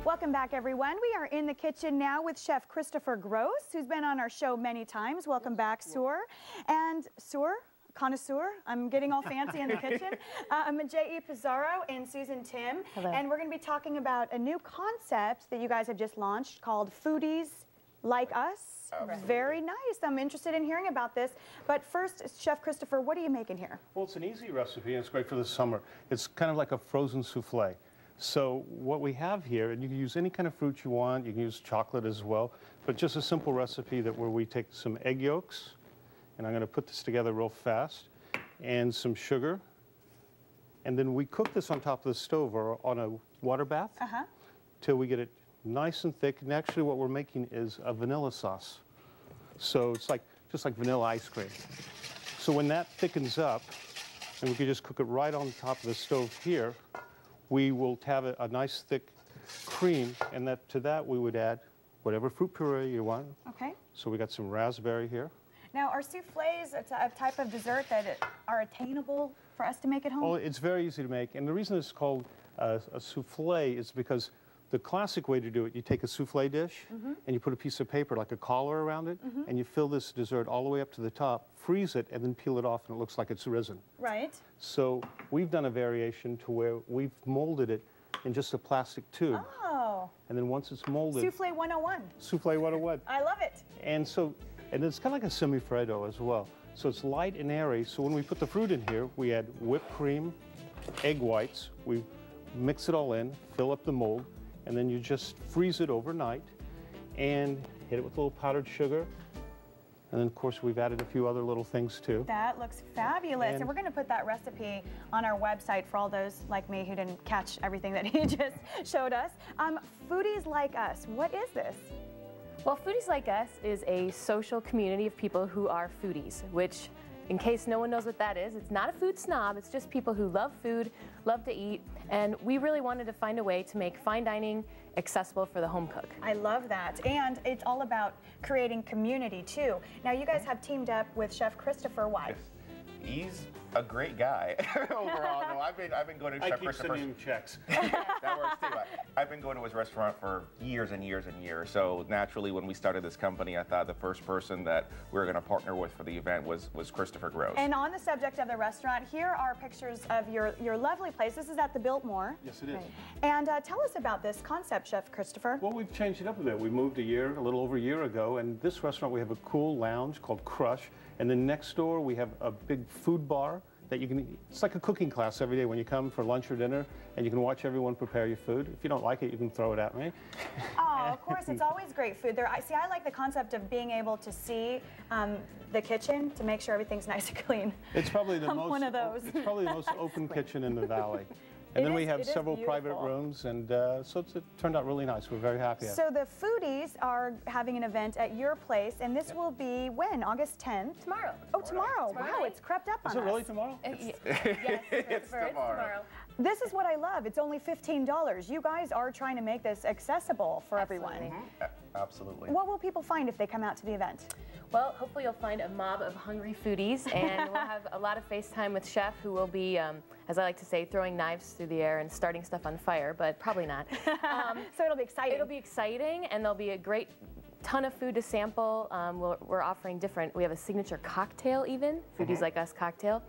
Welcome back, everyone. We are in the kitchen now with Chef Christopher Gross, who's been on our show many times. Welcome back, Sour. And Sour, connoisseur, I'm getting all fancy in the kitchen. J.E. Pizarro and Susan Tim. Hello. And we're going to be talking about a new concept that you guys have just launched called Foodies Like Us. Very nice. I'm interested in hearing about this. But first, Chef Christopher, what are you making here? Well, it's an easy recipe, and it's great for the summer. It's kind of like a frozen souffle. So what we have here, and you can use any kind of fruit you want, you can use chocolate as well, but just a simple recipe where we take some egg yolks, and I'm going to put this together real fast, and some sugar, and then we cook this on top of the stove or on a water bath till we get it nice and thick. And actually what we're making is a vanilla sauce. So it's just like vanilla ice cream. So when that thickens up, and we can just cook it right on top of the stove here, we will have a nice thick cream, and to that we would add whatever fruit puree you want. Okay. So we got some raspberry here. Now, are souffles a type of dessert that are attainable for us to make at home? Well, it's very easy to make, and the reason it's called a souffle is because the classic way to do it, you take a souffle dish and you put a piece of paper like a collar around it, and you fill this dessert all the way up to the top, freeze it, and then peel it off, and it looks like it's risen. Right. So we've done a variation to where we've molded it in just a plastic tube. Oh. And then once it's molded... Souffle 101. Souffle 101. I love it. And it's kind of like a semi-freddo as well. So it's light and airy. So when we put the fruit in here, we add whipped cream, egg whites, we mix it all in, fill up the mold, and then you just freeze it overnight and hit it with a little powdered sugar. And then, of course, we've added a few other little things, too. That looks fabulous. And we're going to put that recipe on our website for all those like me who didn't catch everything that he just showed us. Foodies Like Us, what is this? Well, Foodies Like Us is a social community of people who are foodies, which, in case no one knows what that is, it's not a food snob, it's just people who love food, love to eat, and we really wanted to find a way to make fine dining accessible for the home cook. I love that, and it's all about creating community too. Now you guys have teamed up with Chef Christopher. Why? He's a great guy overall. No, I've been going to Chef Christopher. I keep sending checks. That works too. I've been going to his restaurant for years and years and years. So naturally, when we started this company, I thought the first person that we were going to partner with for the event was Christopher Gross. And on the subject of the restaurant, here are pictures of your lovely place. This is at the Biltmore. Yes, it is. Right. And tell us about this concept, Chef Christopher. Well, we've changed it up a bit. We moved a little over a year ago, and this restaurant we have a cool lounge called Crush, and then next door we have a big food bar that it's like a cooking class every day when you come for lunch or dinner, and you can watch everyone prepare your food. If you don't like it, you can throw it at me. Oh, of course, it's always great food. I like the concept of being able to see the kitchen to make sure everything's nice and clean. It's probably the most one of those. It's probably the most open kitchen in the valley. And then we have several private rooms, and so it turned out really nice. We're very happy. So the Foodies are having an event at your place, and this will be when? August 10th? Tomorrow. Oh, tomorrow. Wow, it's crept up on us. Is it really tomorrow? Yes, It's tomorrow. This is what I love. It's only $15. You guys are trying to make this accessible for everyone. Absolutely. What will people find if they come out to the event? Well, hopefully you'll find a mob of hungry foodies, and we'll have a lot of FaceTime with Chef, who will be, as I like to say, throwing knives through the air and starting stuff on fire, but probably not. So it'll be exciting. It'll be exciting, and there'll be a great ton of food to sample. We're offering we have a signature cocktail even, Foodies Like Us cocktail.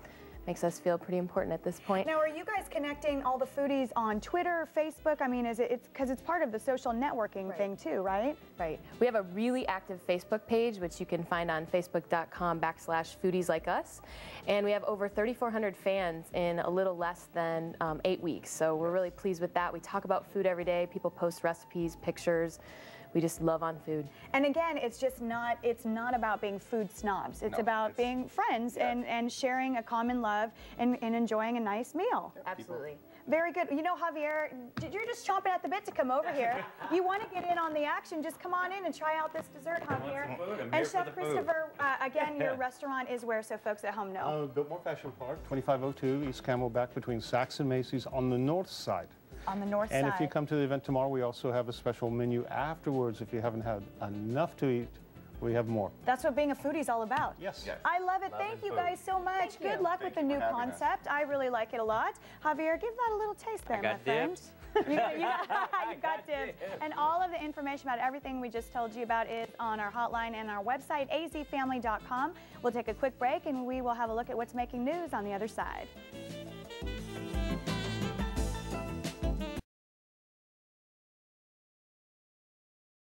Makes us feel pretty important at this point. Now, are you guys connecting all the foodies on Twitter, Facebook? I mean, it's because it's part of the social networking thing too, right? Right. We have a really active Facebook page, which you can find on facebook.com/foodieslikeus. And we have over 3,400 fans in a little less than 8 weeks. So we're really pleased with that. We talk about food every day. People post recipes, pictures. We just love on food. And again, it's not about being food snobs. It's about being friends and sharing a common love and enjoying a nice meal. Absolutely. Very good. You know, Javier, you're just chomping at the bit to come over here. You want to get in on the action, just come on in and try out this dessert, Javier. And Chef Christopher, again, your restaurant is where, so folks at home know? Biltmore Fashion Park, 2502 East Camelback between Saks and Macy's on the north side. On the north side. And if you come to the event tomorrow, we also have a special menu afterwards. If you haven't had enough to eat, we have more. That's what being a foodie is all about. Yes. I love it. Thank you guys so much. Good luck with the new concept. I really like it a lot. Javier, give that a little taste there, my friend. You got dibs. And all of the information about everything we just told you about is on our hotline and our website, azfamily.com. We'll take a quick break and we will have a look at what's making news on the other side.